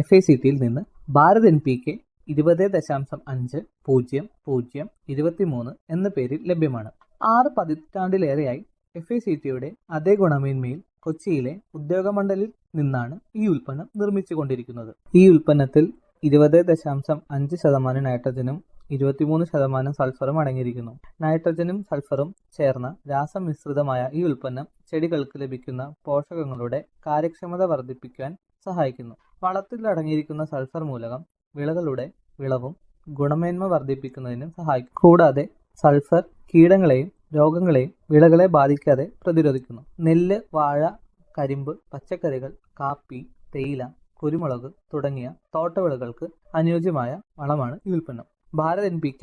FACTയിൽ നിന്ന് ഭാരത് NPK 20.5-00-23 എന്ന പേരിൽ ലഭ്യമാണ്. 6 പതിറ്റാണ്ടിലേറെയായി FACTയുടെ അതേ ഗുണമേന്മയിൽ കൊച്ചിയിലെ ഉദ്യോഗമണ്ഡലിൽ നിന്നാണ് ഈ ഉൽപ്പന്നം നിർമ്മിച്ചുകൊണ്ടിരിക്കുന്നത്. ഈ ഉൽപ്പന്നത്തിൽ 20.5% നൈട്രജനും 23% സൾഫറും അടങ്ങിയിരിക്കുന്നു. നൈട്രജനും സൾഫറും ചേർന്ന രാസമിശ്രിതമായ ഈ ഉൽപ്പന്നം ചെടികൾക്ക് ലഭിക്കുന്ന പോഷകങ്ങളുടെ കാര്യക്ഷമത വർദ്ധിപ്പിക്കാൻ സഹായിക്കുന്നു. വളത്തിൽ അടങ്ങിയിരിക്കുന്ന സൾഫർ മൂലകം വിളകളുടെ വിളവും ഗുണമേന്മ വർദ്ധിപ്പിക്കുന്നതിനും സഹായിക്കും. കൂടാതെ സൾഫർ കീടങ്ങളെയും രോഗങ്ങളെയും വിളകളെ ബാധിക്കാതെ പ്രതിരോധിക്കുന്നു. നെല്ല്, വാഴ, കരിമ്പ്, പച്ചക്കറികൾ, കാപ്പി, തേയില, കുരുമുളക് തുടങ്ങിയ തോട്ടവിളകൾക്ക് അനുയോജ്യമായ വളമാണ് ഈ ഉൽപ്പന്നം. ഭാരത് NPK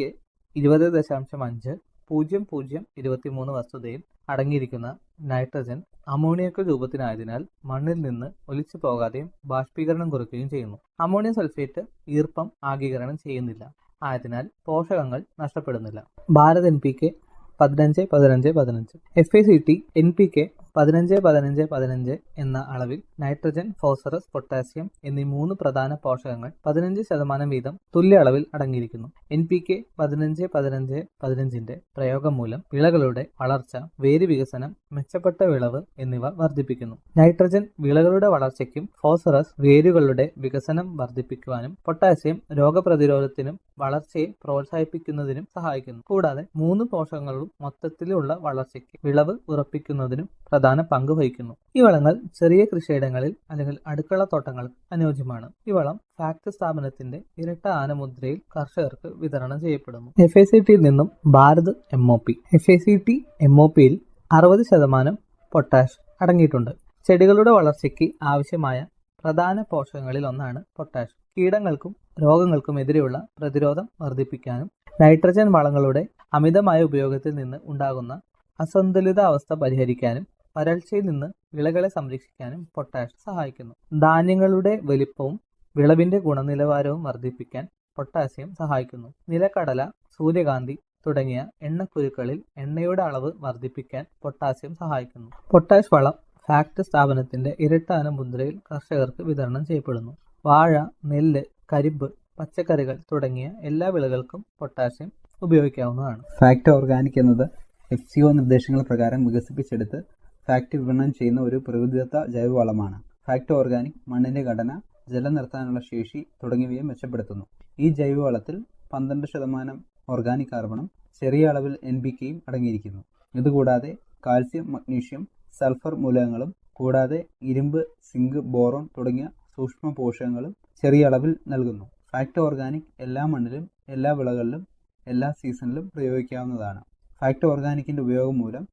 20.5-00-23 വസ്തുതയിൽ അടങ്ങിയിരിക്കുന്ന നൈട്രജൻ അമോണിയക്ക് രൂപത്തിനായതിനാൽ മണ്ണിൽ നിന്ന് ഒലിച്ചു പോകാതെയും ബാഷ്പീകരണം കുറയ്ക്കുകയും ചെയ്യുന്നു. അമോണിയം സൾഫേറ്റ് ഈർപ്പം ആഗീകരണം ചെയ്യുന്നില്ല, ആയതിനാൽ പോഷകങ്ങൾ നഷ്ടപ്പെടുന്നില്ല. ഭാരത് NPK 15-15-15, FACT NPK 15-15-15 എന്ന അളവിൽ നൈട്രജൻ, ഫോസ്ഫറസ്, പൊട്ടാസ്യം എന്നീ 3 പ്രധാന പോഷകങ്ങൾ 15% വീതം തുല്യ അളവിൽ അടങ്ങിയിരിക്കുന്നു. NPK 15-15-15ന്റെ പ്രയോഗം മൂലം വിളകളുടെ വളർച്ച, വേര് വികസനം, മെച്ചപ്പെട്ട വിളവ് എന്നിവ വർദ്ധിപ്പിക്കുന്നു. നൈട്രജൻ വിളകളുടെ വളർച്ചയ്ക്കും ഫോസ്ഫറസ് വേരുകളുടെ വികസനം വർദ്ധിപ്പിക്കുവാനും പൊട്ടാസ്യം രോഗപ്രതിരോധത്തിനും വളർച്ചയെ പ്രോത്സാഹിപ്പിക്കുന്നതിനും സഹായിക്കുന്നു. കൂടാതെ 3 പോഷകങ്ങളും മൊത്തത്തിലുള്ള വളർച്ചയ്ക്ക് വിളവ് ഉറപ്പിക്കുന്നതിനും പ്രധാന പങ്ക് വഹിക്കുന്നു. ഈ വളങ്ങൾ ചെറിയ കൃഷിയിടങ്ങളിൽ അല്ലെങ്കിൽ അടുക്കള തോട്ടങ്ങൾക്ക് അനുയോജ്യമാണ്. ഈ വളം ഫാക്ട് സ്ഥാപനത്തിന്റെ ഇരട്ട ആനമുദ്രയിൽ കർഷകർക്ക് വിതരണം ചെയ്യപ്പെടുന്നു. FACT നിന്നും ഭാരത് MOP. FACT MOPയിൽ 60% പൊട്ടാഷ് അടങ്ങിയിട്ടുണ്ട്. ചെടികളുടെ വളർച്ചയ്ക്ക് ആവശ്യമായ പ്രധാന പോഷകങ്ങളിൽ ഒന്നാണ് പൊട്ടാഷ്. കീടങ്ങൾക്കും രോഗങ്ങൾക്കും എതിരെയുള്ള പ്രതിരോധം വർദ്ധിപ്പിക്കാനും നൈട്രജൻ വളങ്ങളുടെ അമിതമായ ഉപയോഗത്തിൽ നിന്ന് ഉണ്ടാകുന്ന അസന്തുലിത അവസ്ഥ പരിഹരിക്കാനും വരൾച്ചയിൽ നിന്ന് വിളകളെ സംരക്ഷിക്കാനും പൊട്ടാഷ് സഹായിക്കുന്നു. ധാന്യങ്ങളുടെ വലിപ്പവും വിളവിന്റെ ഗുണനിലവാരവും വർദ്ധിപ്പിക്കാൻ പൊട്ടാസ്യം സഹായിക്കുന്നു. നിലക്കടല, സൂര്യകാന്തി തുടങ്ങിയ എണ്ണക്കുരുക്കളിൽ എണ്ണയുടെ അളവ് വർദ്ധിപ്പിക്കാൻ പൊട്ടാസ്യം സഹായിക്കുന്നു. പൊട്ടാഷ് വളം ഫാക്ട് സ്ഥാപനത്തിന്റെ ഇരട്ട മുദ്രയിൽ കർഷകർക്ക് വിതരണം ചെയ്യപ്പെടുന്നു. വാഴ, നെല്ല്, കരിമ്പ്, പച്ചക്കറികൾ തുടങ്ങിയ എല്ലാ വിളകൾക്കും പൊട്ടാസ്യം ഉപയോഗിക്കാവുന്നതാണ്. ഫാക്ട് ഓർഗാനിക് എന്നത് FCO നിർദ്ദേശങ്ങൾ പ്രകാരം വികസിപ്പിച്ചെടുത്ത് ഫാക്ട് വിപണനം ചെയ്യുന്ന ഒരു പ്രകൃതിദത്ത ജൈവവളമാണ്. ഫാക്ട് ഓർഗാനിക് മണ്ണിന്റെ ഘടന, ജലം നിർത്താനുള്ള ശേഷി തുടങ്ങിയവയെ മെച്ചപ്പെടുത്തുന്നു. ഈ ജൈവവളത്തിൽ 12% ഓർഗാനിക് കാർബണും ചെറിയ അളവിൽ NPKയും അടങ്ങിയിരിക്കുന്നു. ഇതുകൂടാതെ കാൽസ്യം, മഗ്നീഷ്യം, സൾഫർ മൂലകങ്ങളും കൂടാതെ ഇരുമ്പ്, സിങ്ക്, ബോറോൺ തുടങ്ങിയ സൂക്ഷ്മ പോഷകങ്ങളും ചെറിയ അളവിൽ നൽകുന്നു. ഫാക്ട് ഓർഗാനിക് എല്ലാ മണ്ണിലും, എല്ലാ വിളകളിലും, എല്ലാ സീസണിലും പ്രയോഗിക്കാവുന്നതാണ്. ഫാക്ട് ഓർഗാനിക്കിന്റെ ഉപയോഗം മൂലം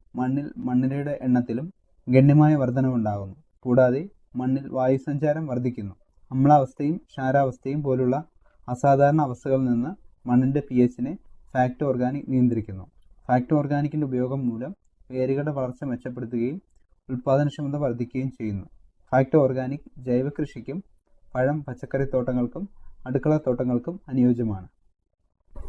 മണ്ണിരയുടെ എണ്ണത്തിലും ഗണ്യമായ വർധനവുണ്ടാകുന്നു. കൂടാതെ മണ്ണിൽ വായുസഞ്ചാരം വർദ്ധിക്കുന്നു. അമ്ലാവസ്ഥയും ക്ഷാരാവസ്ഥയും പോലുള്ള അസാധാരണ അവസ്ഥകളിൽ നിന്ന് മണ്ണിന്റെ pHനെ ഫാക്ട് ഓർഗാനിക് നിയന്ത്രിക്കുന്നു. ഫാക്ട് ഓർഗാനിക്കിന്റെ ഉപയോഗം മൂലം വേരുകളുടെ വളർച്ച മെച്ചപ്പെടുത്തുകയും ഉൽപാദനക്ഷമത വർദ്ധിക്കുകയും ചെയ്യുന്നു. ഫാക്ട് ഓർഗാനിക് ജൈവ കൃഷിക്കും പഴം, പച്ചക്കറി തോട്ടങ്ങൾക്കും അടുക്കള തോട്ടങ്ങൾക്കും അനുയോജ്യമാണ്.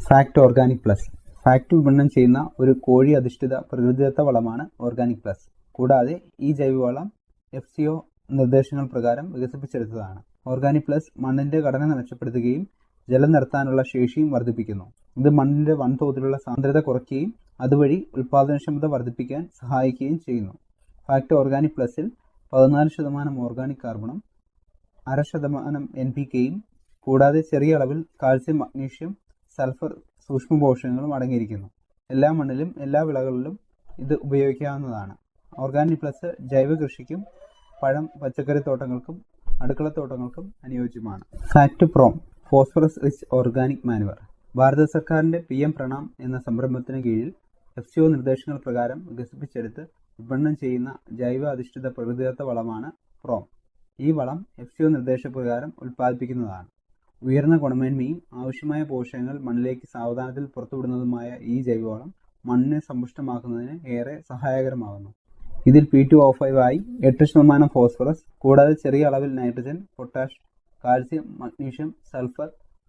ഫാക്ട് ഓർഗാനിക് പ്ലസ് ഫാക്ട് വിപണനം ചെയ്യുന്ന ഒരു കോഴി അധിഷ്ഠിത പ്രകൃതിദത്ത വളമാണ് ഓർഗാനിക് പ്ലസ്. കൂടാതെ ഈ ജൈവവളം FCO നിർദ്ദേശങ്ങൾ പ്രകാരം വികസിപ്പിച്ചെടുത്തതാണ്. ഓർഗാനിക് പ്ലസ് മണ്ണിന്റെ ഘടന മെച്ചപ്പെടുത്തുകയും ജലം നിർത്താനുള്ള ശേഷിയും വർദ്ധിപ്പിക്കുന്നു. ഇത് മണ്ണിന്റെ വൻതോതിലുള്ള സാന്ദ്രത കുറയ്ക്കുകയും അതുവഴി ഉൽപാദനക്ഷമത വർദ്ധിപ്പിക്കാൻ സഹായിക്കുകയും ചെയ്യുന്നു. ഫാക്ട് ഓർഗാനിക് പ്ലസിൽ 14% ഓർഗാനിക് കാർബണും 0.5% NPKയും കൂടാതെ ചെറിയ അളവിൽ കാൽസ്യം, മഗ്നീഷ്യം, സൾഫർ സൂക്ഷ്മ പോഷകങ്ങളും അടങ്ങിയിരിക്കുന്നു. എല്ലാ മണ്ണിലും എല്ലാ വിളകളിലും ഇത് ഉപയോഗിക്കാവുന്നതാണ്. ഓർഗാനിക് പ്ലസ് ജൈവ കൃഷിക്കും പഴം, പച്ചക്കറി തോട്ടങ്ങൾക്കും അടുക്കള തോട്ടങ്ങൾക്കും അനുയോജ്യമാണ്. FACT from phosphorus rich organic manure ഭാരത സർക്കാരിന്റെ PM പ്രണാം എന്ന സംരംഭത്തിന് കീഴിൽ FCO നിർദ്ദേശങ്ങൾ പ്രകാരം വികസിപ്പിച്ചെടുത്ത് വിപണനം ചെയ്യുന്ന ജൈവ അധിഷ്ഠിത പ്രകൃതിദത്ത വളമാണ് പ്രോം. ഈ വളം FCO നിർദ്ദേശപ്രകാരം ഉൽപ്പാദിപ്പിക്കുന്നതാണ്. ഉയർന്ന ഗുണമേന്മയും ആവശ്യമായ പോഷകങ്ങൾ മണ്ണിലേക്ക് സാവധാനത്തിൽ പുറത്തുവിടുന്നതുമായ ഈ ജൈവവളം മണ്ണിനെ സമ്പുഷ്ടമാക്കുന്നതിന് ഏറെ സഹായകരമാകുന്നു. ഇതിൽ P2O5 ആയി 8% ഫോസ്ഫറസ് കൂടാതെ ചെറിയ അളവിൽ nitrogen, potash, calcium, magnesium, sulphur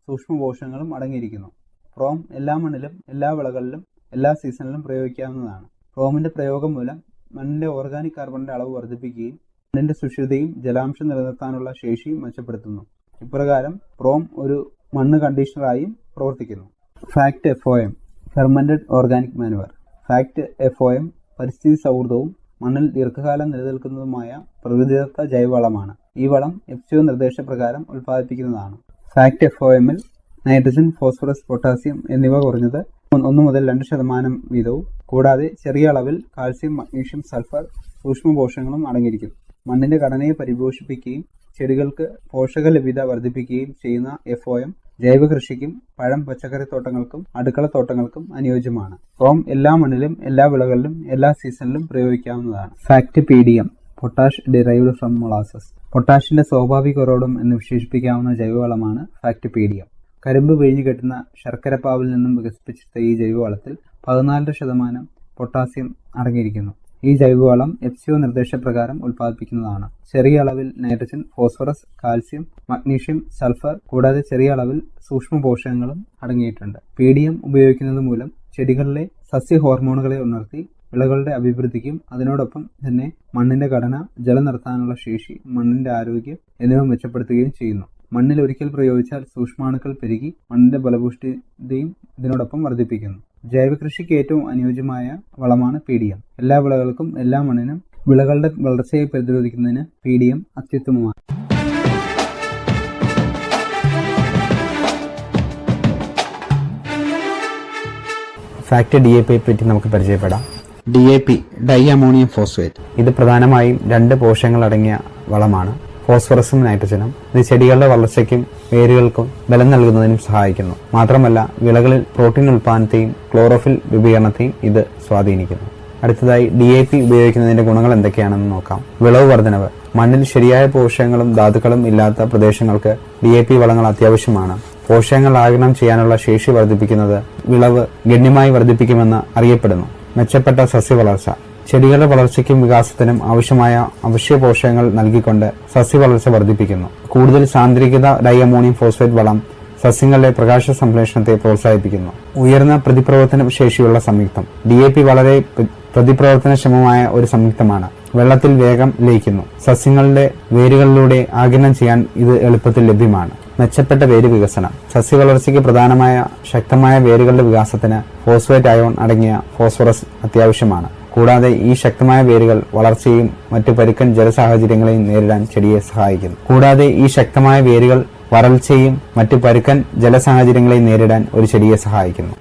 സൂക്ഷ്മ പോഷകങ്ങളും അടങ്ങിയിരിക്കുന്നു. പ്രോം എല്ലാ മണ്ണിലും, എല്ലാ വിളകളിലും, എല്ലാ സീസണിലും പ്രയോഗിക്കാവുന്നതാണ്. പ്രോമിന്റെ പ്രയോഗം മൂലം മണ്ണിന്റെ ഓർഗാനിക് കാർബണിന്റെ അളവ് വർദ്ധിപ്പിക്കുകയും മണ്ണിന്റെ സുഷിരതയും ജലാംശം നിലനിർത്താനുള്ള ശേഷിയും മെച്ചപ്പെടുത്തുന്നു. ഇപ്രകാരം പ്രോം ഒരു മണ്ണ് കണ്ടീഷണറായും പ്രവർത്തിക്കുന്നു. Fact FOM fermented organic manoeuvre fact FOM പരിസ്ഥിതി സൗഹൃദവും മണ്ണിൽ ദീർഘകാലം നിലനിൽക്കുന്നതുമായ പ്രകൃതിദത്ത ജൈവവളമാണ്. ഈ വളം FCO നിർദ്ദേശപ്രകാരം ഉൽപ്പാദിപ്പിക്കുന്നതാണ്. ഫാക്ട് FOMൽ നൈട്രജൻ, ഫോസ്ഫറസ്, പൊട്ടാസ്യം എന്നിവ കുറഞ്ഞത് 1 മുതൽ 2% വീതവും കൂടാതെ ചെറിയ അളവിൽ കാൽസ്യം, മഗ്നീഷ്യം, സൾഫർ സൂക്ഷ്മ പോഷകങ്ങളും അടങ്ങിയിരിക്കും. മണ്ണിന്റെ ഘടനയെ പരിപോഷിപ്പിക്കുകയും ചെടികൾക്ക് പോഷക ലഭ്യത വർദ്ധിപ്പിക്കുകയും ചെയ്യുന്ന FOM ജൈവ കൃഷിക്കും പഴം, പച്ചക്കറി തോട്ടങ്ങൾക്കും അടുക്കള തോട്ടങ്ങൾക്കും അനുയോജ്യമാണ്. പ്രോം എല്ലാ മണ്ണിലും, എല്ലാ വിളകളിലും, എല്ലാ സീസണിലും പ്രയോഗിക്കാവുന്നതാണ്. FACT PDM potash derived from molasses പൊട്ടാഷിന്റെ സ്വാഭാവിക ഉറവിടം എന്ന് വിശേഷിപ്പിക്കാവുന്ന ജൈവവളമാണ് ഫാക്ട് PDM. കരിമ്പ് പിഴിഞ്ഞു കെട്ടുന്ന ശർക്കരപ്പാവിൽ നിന്നും വികസിപ്പിച്ചെടുത്ത ഈ ജൈവവളത്തിൽ 14% പൊട്ടാസ്യം അടങ്ങിയിരിക്കുന്നു. ഈ ജൈവവളം എഫ്സിഒ നിർദ്ദേശപ്രകാരം ഉൽപ്പാദിപ്പിക്കുന്നതാണ്. ചെറിയ അളവിൽ nitrogen, phosphorus, calcium, magnesium, sulphur കൂടാതെ ചെറിയ അളവിൽ സൂക്ഷ്മ പോഷകങ്ങളും അടങ്ങിയിട്ടുണ്ട്. PDM ഉപയോഗിക്കുന്നത് മൂലം ചെടികളിലെ സസ്യ ഹോർമോണുകളെ ഉണർത്തി വിളകളുടെ അഭിവൃദ്ധിക്കും അതിനോടൊപ്പം തന്നെ മണ്ണിന്റെ ഘടന, ജലം നിർത്താനുള്ള ശേഷി, മണ്ണിന്റെ ആരോഗ്യം എന്നിവ മെച്ചപ്പെടുത്തുകയും ചെയ്യുന്നു. മണ്ണിൽ ഒരിക്കൽ പ്രയോഗിച്ചാൽ സൂക്ഷ്മാണുക്കൾ പെരുകി മണ്ണിന്റെ ഫലപുഷ്ടിയും ഇതിനോടൊപ്പം വർദ്ധിപ്പിക്കുന്നു. ജൈവകൃഷിക്ക് ഏറ്റവും അനുയോജ്യമായ വളമാണ് PDM. എല്ലാ വിളകൾക്കും എല്ലാ മണ്ണിനും വിളകളുടെ വളർച്ചയെ പ്രതിരോധിക്കുന്നതിന് PDM അത്യുത്തമമാണ്. ഫാക്ട് DAP പറ്റി നമുക്ക് പരിചയപ്പെടാം. DAP dye ammonium phosphate. ഇത് പ്രധാനമായും 2 പോഷകങ്ങൾ അടങ്ങിയ വളമാണ്, ഫോസ്ഫറസും നൈട്രജനും. ഇത് ചെടികളുടെ വളർച്ചയ്ക്കും വേരുകൾക്കും ബലം നൽകുന്നതിനും സഹായിക്കുന്നു. മാത്രമല്ല വിളകളിൽ പ്രോട്ടീൻ ഉൽപാദനത്തെയും ക്ലോറോഫിൽ രൂപീകരണത്തെയും ഇത് സ്വാധീനിക്കുന്നു. അടുത്തതായി DAP ഉപയോഗിക്കുന്നതിന്റെ ഗുണങ്ങൾ എന്തൊക്കെയാണെന്ന് നോക്കാം. വിളവ് വർധനവ്. മണ്ണിൽ ശരിയായ പോഷകങ്ങളും ധാതുക്കളും ഇല്ലാത്ത പ്രദേശങ്ങൾക്ക് DAP വളങ്ങൾ അത്യാവശ്യമാണ്. പോഷകങ്ങൾ ആഗിരണം ചെയ്യാനുള്ള ശേഷി വർദ്ധിപ്പിക്കുന്നത് വിളവ് ഗണ്യമായി വർദ്ധിപ്പിക്കുമെന്ന് അറിയപ്പെടുന്നു. മെച്ചപ്പെട്ട സസ്യവളർച്ച. ചെടികളുടെ വളർച്ചയ്ക്കും വികാസത്തിനും ആവശ്യമായ അവശ്യ പോഷകങ്ങൾ നൽകിക്കൊണ്ട് സസ്യവളർച്ച വർദ്ധിപ്പിക്കുന്നു. കൂടുതൽ സാന്ദ്രീകൃത ഡൈ അമോണിയം ഫോസ്ഫേറ്റ് വളം സസ്യങ്ങളുടെ പ്രകാശ സംശ്ലേഷണത്തെ പ്രോത്സാഹിപ്പിക്കുന്നു. ഉയർന്ന പ്രതിപ്രവർത്തന ശേഷിയുള്ള സംയുക്തം. DAP വളരെ പ്രതിപ്രവർത്തനക്ഷമമായ ഒരു സംയുക്തമാണ്. വെള്ളത്തിൽ വേഗം ലയിക്കുന്നു. സസ്യങ്ങളുടെ വേരുകളിലൂടെ ആഗിരണം ചെയ്യാൻ ഇത് എളുപ്പത്തിൽ ലഭ്യമാണ്. മെച്ചപ്പെട്ട വേര് വികസനം. സസ്യവളർച്ചയ്ക്ക് പ്രധാനമായ ശക്തമായ വേരുകളുടെ വികാസത്തിന് ഫോസ്ഫേറ്റ് അയോൺ അടങ്ങിയ ഫോസ്ഫറസ് അത്യാവശ്യമാണ്. കൂടാതെ ഈ ശക്തമായ വേരുകൾ വളർച്ചയും മറ്റു പരുക്കൻ ജലസാഹചര്യങ്ങളെയും നേരിടാൻ ചെടിയെ സഹായിക്കുന്നു. കൂടാതെ ഈ ശക്തമായ വേരുകൾ വരൾച്ചയും മറ്റു പരുക്കൻ ജലസാഹചര്യങ്ങളെയും നേരിടാൻ ഒരു ചെടിയെ സഹായിക്കുന്നു.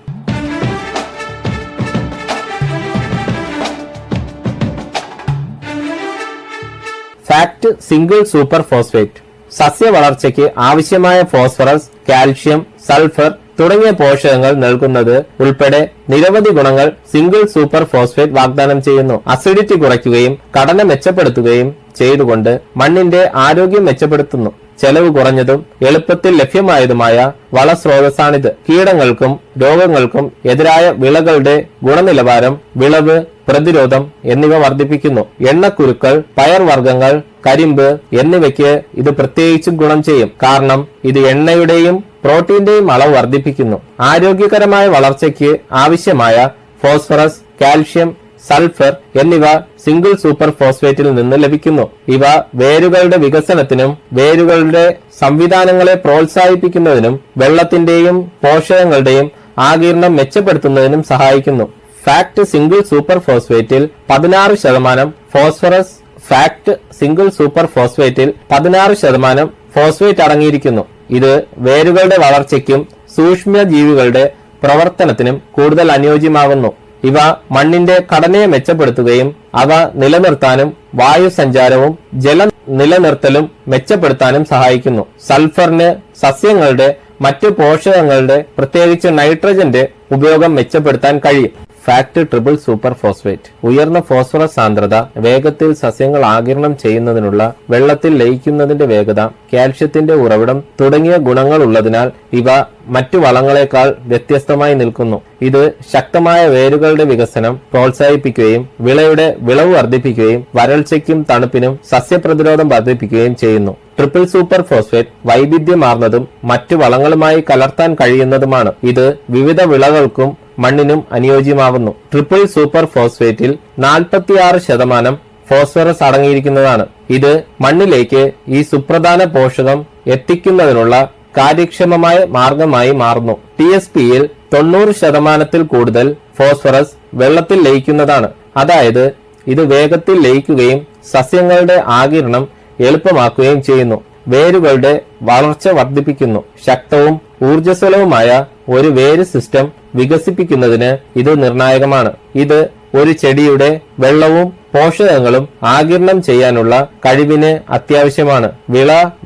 FACT single super phosphate. സസ്യ വളർച്ചയ്ക്ക് ആവശ്യമായ ഫോസ്ഫറസ്, കാൽഷ്യം, സൾഫർ തുടങ്ങിയ പോഷകങ്ങൾ നൽകുന്നത് ഉൾപ്പെടെ നിരവധി ഗുണങ്ങൾ സിംഗിൾ സൂപ്പർ ഫോസ്ഫേറ്റ് വാഗ്ദാനം ചെയ്യുന്നു. അസിഡിറ്റി കുറയ്ക്കുകയും ഘടന മെച്ചപ്പെടുത്തുകയും ചെയ്തുകൊണ്ട് മണ്ണിന്റെ ആരോഗ്യം മെച്ചപ്പെടുത്തുന്നു. ചെലവ് കുറഞ്ഞതും എളുപ്പത്തിൽ ലഭ്യമായതുമായ വളസ്രോതസ്സാണിത്. കീടങ്ങൾക്കും രോഗങ്ങൾക്കും എതിരായ വിളകളുടെ ഗുണനിലവാരം, വിളവ് പ്രതിരോധം എന്നിവ വർദ്ധിപ്പിക്കുന്നു. എണ്ണക്കുരുക്കൾ, പയർവർഗ്ഗങ്ങൾ, കരിമ്പ് എന്നിവയ്ക്ക് ഇത് പ്രത്യേകിച്ചും ഗുണം ചെയ്യും. കാരണം ഇത് എണ്ണയുടെയും പ്രോട്ടീന്റെയും അളവ് വർദ്ധിപ്പിക്കുന്നു. ആരോഗ്യകരമായ വളർച്ചയ്ക്ക് ആവശ്യമായ ഫോസ്ഫറസ്, കാൽഷ്യം, സൾഫർ എന്നിവ സിംഗിൾ സൂപ്പർ ഫോസ്ഫേറ്റിൽ നിന്ന് ലഭിക്കുന്നു. ഇവ വേരുകളുടെ വികസനത്തിനും വേരുകളുടെ സംവിധാനങ്ങളെ പ്രോത്സാഹിപ്പിക്കുന്നതിനും വെള്ളത്തിന്റെയും പോഷകങ്ങളുടെയും ആഗിരണം മെച്ചപ്പെടുത്തുന്നതിനും സഹായിക്കുന്നു. ഫാക്ട് സിംഗിൾ സൂപ്പർ ഫോസ്ഫേറ്റിൽ 16% ഫോസ്ഫറസ്. ഫാക്ട് സിംഗിൾ സൂപ്പർ ഫോസ്ഫേറ്റിൽ 16% ഫോസ്ഫേറ്റ് അടങ്ങിയിരിക്കുന്നു. ഇത് വേരുകളുടെ വളർച്ചയ്ക്കും സൂക്ഷ്മജീവികളുടെ പ്രവർത്തനത്തിനും കൂടുതൽ അനുയോജ്യമാകുന്നു. ഇവ മണ്ണിന്റെ ഘടനയെ മെച്ചപ്പെടുത്തുകയും അവ നിലനിർത്താനും വായു സഞ്ചാരവും ജലം നിലനിർത്തലും മെച്ചപ്പെടുത്താനും സഹായിക്കുന്നു. സൾഫറിന് സസ്യങ്ങളുടെ മറ്റു പോഷകങ്ങളുടെ പ്രത്യേകിച്ച് നൈട്രജന്റെ ഉപയോഗം മെച്ചപ്പെടുത്താൻ കഴിയും. Fact triple super phosphate. ഉയർന്ന ഫോസ്ഫറസ് സാന്ദ്രത, വേഗത്തിൽ സസ്യങ്ങൾ ആഗിരണം ചെയ്യുന്നതിനുള്ള വെള്ളത്തിൽ ലയിക്കുന്നതിന്റെ വേഗത, കാൽഷ്യത്തിന്റെ ഉറവിടം തുടങ്ങിയ ഗുണങ്ങൾ ഉള്ളതിനാൽ ഇവ മറ്റു വളങ്ങളെക്കാൾ വ്യത്യസ്തമായി നിൽക്കുന്നു. ഇത് ശക്തമായ വേരുകളുടെ വികസനം പ്രോത്സാഹിപ്പിക്കുകയും വിളയുടെ വിളവ് വർദ്ധിപ്പിക്കുകയും വരൾച്ചയ്ക്കും തണുപ്പിനും സസ്യപ്രതിരോധം വർദ്ധിപ്പിക്കുകയും ചെയ്യുന്നു. ട്രിപ്പിൾ സൂപ്പർ ഫോസ്ഫേറ്റ് വൈവിധ്യമാർന്നതും മറ്റു വളങ്ങളുമായി കലർത്താൻ കഴിയുന്നതുമാണ്. ഇത് വിവിധ വിളകൾക്കും മണ്ണിനും അനുയോജ്യമാവുന്നു. ട്രിപ്പിൾ സൂപ്പർ ഫോസ്ഫേറ്റിൽ 46% ഫോസ്ഫറസ് അടങ്ങിയിരിക്കുന്നതാണ്. ഇത് മണ്ണിലേക്ക് ഈ സുപ്രധാന പോഷകം എത്തിക്കുന്നതിനുള്ള കാര്യക്ഷമമായ മാർഗമായി മാറുന്നു. TSPയിൽ 90% കൂടുതൽ ഫോസ്ഫറസ് വെള്ളത്തിൽ ലയിക്കുന്നതാണ്. അതായത് ഇത് വേഗത്തിൽ ലയിക്കുകയും സസ്യങ്ങളുടെ ആഗിരണം എളുപ്പമാക്കുകയും ചെയ്യുന്നു. വേരുകളുടെ വളർച്ച വർദ്ധിപ്പിക്കുന്നു. ശക്തവും ഊർജ്ജസ്വലവുമായ ഒരു വേര് സിസ്റ്റം വികസിപ്പിക്കുന്നതിന് ഇത് നിർണായകമാണ്. ഇത് ഒരു ചെടിയുടെ വെള്ളവും പോഷകങ്ങളും ആഗിരണം ചെയ്യാനുള്ള കഴിവിന് അത്യാവശ്യമാണ്.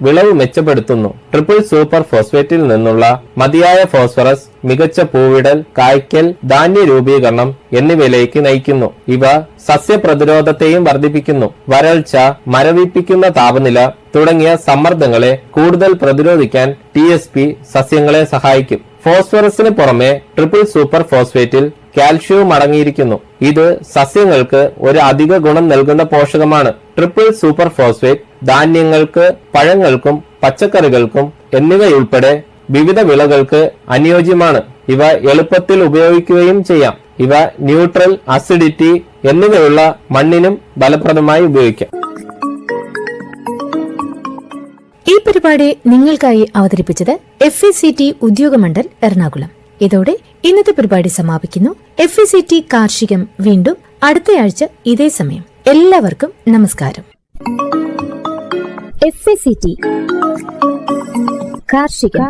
വിളവ് മെച്ചപ്പെടുത്തുന്നു. ട്രിപ്പിൾ സൂപ്പർ ഫോസ്ഫേറ്റിൽ നിന്നുള്ള മതിയായ ഫോസ്ഫറസ് മികച്ച പൂവിടൽ, കായ്ക്കൽ, ധാന്യ രൂപീകരണം എന്നിവയിലേക്ക് നയിക്കുന്നു. ഇവ സസ്യപ്രതിരോധത്തെയും വർദ്ധിപ്പിക്കുന്നു. വരൾച്ച, മരവിപ്പിക്കുന്ന താപനില തുടങ്ങിയ സമ്മർദ്ദങ്ങളെ കൂടുതൽ പ്രതിരോധിക്കാൻ TSP സസ്യങ്ങളെ സഹായിക്കും. ഫോസ്ഫറസിന് പുറമെ ട്രിപ്പിൾ സൂപ്പർ ഫോസ്ഫേറ്റിൽ കാൽഷ്യവും അടങ്ങിയിരിക്കുന്നു. ഇത് സസ്യങ്ങൾക്ക് ഒരു അധിക ഗുണം നൽകുന്ന പോഷകമാണ്. ട്രിപ്പിൾ സൂപ്പർ ഫോസ്ഫേറ്റ് ധാന്യങ്ങൾക്ക്, പഴങ്ങൾക്കും, പച്ചക്കറികൾക്കും എന്നിവയുൾപ്പെടെ വിവിധ വിളകൾക്ക് അനുയോജ്യമാണ്. ഇവ എളുപ്പത്തിൽ ഉപയോഗിക്കുകയും ചെയ്യാം. ഇവ ന്യൂട്രൽ, അസിഡിറ്റി എന്നിവയുള്ള മണ്ണിനും ഫലപ്രദമായി ഉപയോഗിക്കാം. ഈ പരിപാടി നിങ്ങൾക്കായി അവതരിപ്പിച്ചത് FACT ഉദ്യോഗമണ്ഡൽ എറണാകുളം. ഇതോടെ ഇന്നത്തെ പരിപാടി സമാപിക്കുന്നു. FACT കാർഷികം വീണ്ടും അടുത്തയാഴ്ച ഇതേ സമയം. എല്ലാവർക്കും നമസ്കാരം. FACT കാർഷിക